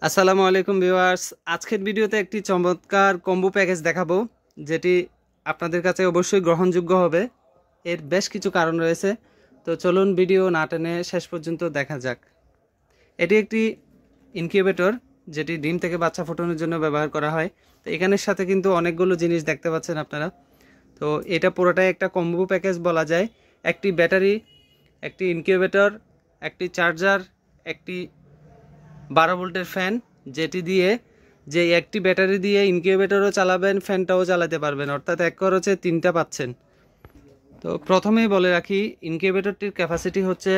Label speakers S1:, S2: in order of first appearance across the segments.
S1: আসসালামু আলাইকুম ভিউয়ার্স, আজকের ভিডিওতে একটি চমৎকার কম্বো প্যাকেজ দেখাবো যেটি আপনাদের কাছে অবশ্যই গ্রহণযোগ্য হবে। এর বেশ কিছু কারণ রয়েছে, তো চলুন ভিডিও না টেনে শেষ পর্যন্ত দেখা যাক। এটি একটি ইনকিউবেটর যেটি ডিম থেকে বাচ্চা ফোটানোর জন্য ব্যবহার করা হয়। তো এখানের সাথে কিন্তু অনেকগুলো জিনিস দেখতে পাচ্ছেন আপনারা। তো এটা পুরোটাই একটা কম্বো প্যাকেজ বলা যায়। একটি ব্যাটারি, একটি ইনকিউবেটর, একটি চার্জার, একটি 12 ভোল্টের ফ্যান, যেটি দিয়ে যে একটি ব্যাটারি দিয়ে ইনকিউবেটরও চালাবেন, ফ্যানটাও চালাতে পারবেন, অর্থাৎ এক খরচে তিনটা পাচ্ছেন। তো প্রথমেই বলে রাখি, ইনকিউবেটরটির ক্যাপাসিটি হচ্ছে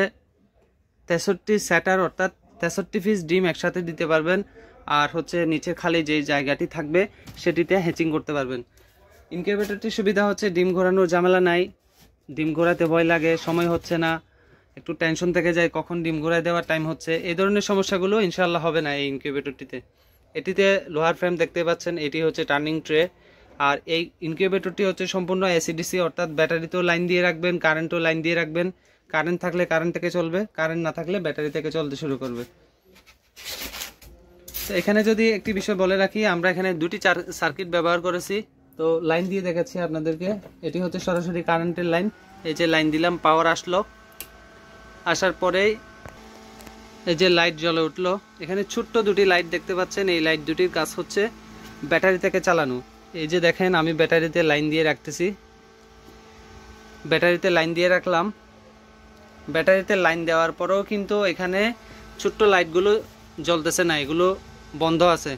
S1: 63 স্যাটার, অর্থাৎ 63 পিস ডিম একসাথে দিতে পারবেন। আর হচ্ছে নিচে খালি যেই জায়গাটি থাকবে সেটিতে হ্যাচিং করতে পারবেন। ইনকিউবেটরটির সুবিধা হচ্ছে ডিম ঘোরানোর ঝামেলা নাই, ডিম ঘোরাতে ভয় লাগে, সময় হচ্ছে না, একটু টেনশন থেকে যায় কখন ডিম ঘোরায় দেওয়ার টাইম হচ্ছে, এই ধরনের সমস্যাগুলো ইনশাআল্লাহ হবে না এই ইনকিউবেটরটিতে। এটিতে লোহার ফ্রেম দেখতে পাচ্ছেন, এটি হচ্ছে টার্নিং ট্রে। আর এই ইনকিউবেটরটি হচ্ছে সম্পূর্ণ এসিডিসি, অর্থাৎ ব্যাটারিতেও লাইন দিয়ে রাখবেন, কারেন্টও লাইন দিয়ে রাখবেন। কারেন্ট থাকলে কারেন্ট থেকে চলবে, কারেন্ট না থাকলে ব্যাটারি থেকে চলতে শুরু করবে। তো এখানে যদি একটি বিষয় বলে রাখি, আমরা এখানে দুটি সার্কিট ব্যবহার করেছি। তো লাইন দিয়ে দেখাচ্ছি আপনাদেরকে। এটি হচ্ছে সরাসরি কারেন্টের লাইন। এই যে লাইন দিলাম, পাওয়ার আসলো, আসার পরেই এই যে লাইট জ্বলে উঠলো। এখানে ছোট্ট দুটি লাইট দেখতে পাচ্ছেন, এই লাইট দুটির কাজ হচ্ছে ব্যাটারি থেকে চালানো। এই যে দেখেন, আমি ব্যাটারিতে লাইন দিয়ে রাখতেছি, ব্যাটারিতে লাইন দিয়ে রাখলাম। ব্যাটারিতে লাইন দেওয়ার পরেও কিন্তু এখানে ছোট্ট লাইটগুলো জ্বলতেছে না, এগুলো বন্ধ আছে।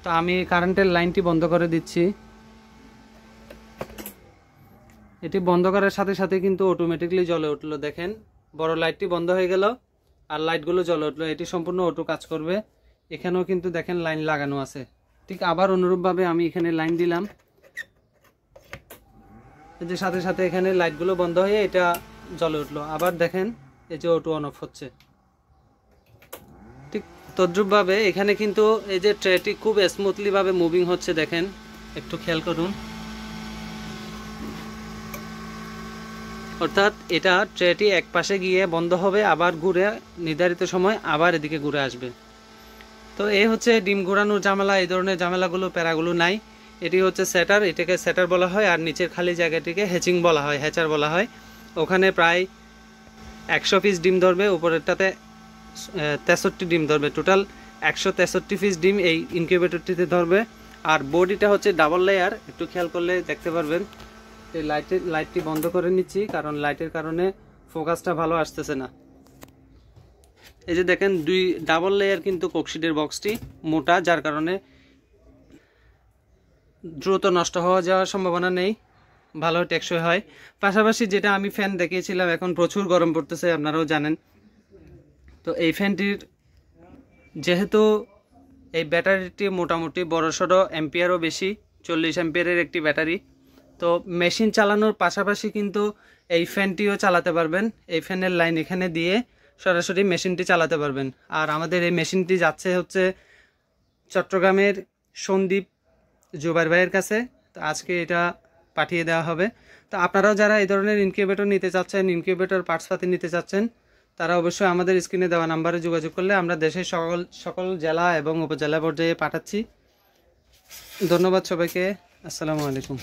S1: তো আমি কারেন্টের লাইনটি বন্ধ করে দিচ্ছি। এটি বন্ধ করার সাথে সাথে কিন্তু অটোমেটিকলি জ্বলে উঠলো। দেখেন, বড় লাইটটি বন্ধ হয়ে গেল আর লাইটগুলো জ্বলে উঠলো। এটি সম্পূর্ণ অটো কাজ করবে। এখানেও কিন্তু দেখেন লাইন লাগানো আছে। ঠিক আবার অনুরূপভাবে আমি এখানে লাইন দিলাম, এই যে সাথে সাথে এখানে লাইটগুলো বন্ধ হয়ে এটা জ্বলে উঠলো। আবার দেখেন, এই যে অটো অন অফ হচ্ছে। ঠিক তদ্রুপভাবে এখানে কিন্তু এই যে ট্রেটি খুব স্মুথলি ভাবে মুভিং হচ্ছে, দেখেন একটু খেয়াল করুন। অর্থাৎ এটা ট্রেটি এক পাশে গিয়ে বন্ধ হবে, আবার ঘুরে নির্ধারিত সময় আবার এদিকে ঘুরে আসবে। তো এই হচ্ছে ডিম ঘোরানোর ঝামেলা, এই ধরনের ঝামেলাগুলো প্যারাগুলো নাই। এটি হচ্ছে সেটার, এটাকে সেটার বলা হয়। আর নিচের খালি জায়গাটিকে হ্যাচিং বলা হয়, হ্যাচার বলা হয়। ওখানে প্রায় 100 পিস ডিম ধরবে, উপরেরটাতে 63 ডিম ধরবে। টোটাল 163 পিস ডিম এই ইনকিউবেটরটিতে ধরবে। আর বডিটা হচ্ছে ডাবল লেয়ার, একটু খেয়াল করলে দেখতে পারবেন। এই লাইটটি বন্ধ করে নিচ্ছি, কারণ লাইটের কারণে ফোকাসটা ভালো আসতেছে না। এই যে দেখেন, দুই ডাবল লেয়ার কিন্তু কোকশিটের বক্সটি মোটা, যার কারণে দ্রুত নষ্ট হওয়া যাওয়ার সম্ভাবনা নেই, ভালো টেকসই হয়। পাশাপাশি যেটা আমি ফ্যান দেখিয়েছিলাম, এখন প্রচুর গরম পড়তেছে, আপনারাও জানেন। তো এই ফ্যানটির যেহেতু এই ব্যাটারিটি মোটামুটি বড়সড়, অ্যাম্পিয়ারও বেশি, 40 অ্যাম্পিয়ারের একটি ব্যাটারি। তো মেশিন চালানোর পাশাপাশি কিন্তু এই ফ্যানটিও চালাতে পারবেন। এই ফ্যানের লাইন এখানে দিয়ে সরাসরি মেশিনটি চালাতে পারবেন। আর আমাদের এই মেশিনটি যাচ্ছে হচ্ছে চট্টগ্রামের সন্দীপ জুবাইর ভাইয়ের কাছে। তো আজকে এটা পাঠিয়ে দেওয়া হবে। তো আপনারাও যারা এই ধরনের ইনকিউবেটর নিতে চাচ্ছেন, ইনকিউবেটর পার্টসপাতি নিতে চাচ্ছেন, তারা অবশ্যই আমাদের স্ক্রিনে দেওয়া নাম্বারে যোগাযোগ করলে আমরা দেশের সকল জেলা এবং উপজেলা পর্যায়ে পাঠাচ্ছি। ধন্যবাদ সবাইকে। আসসালামু আলাইকুম।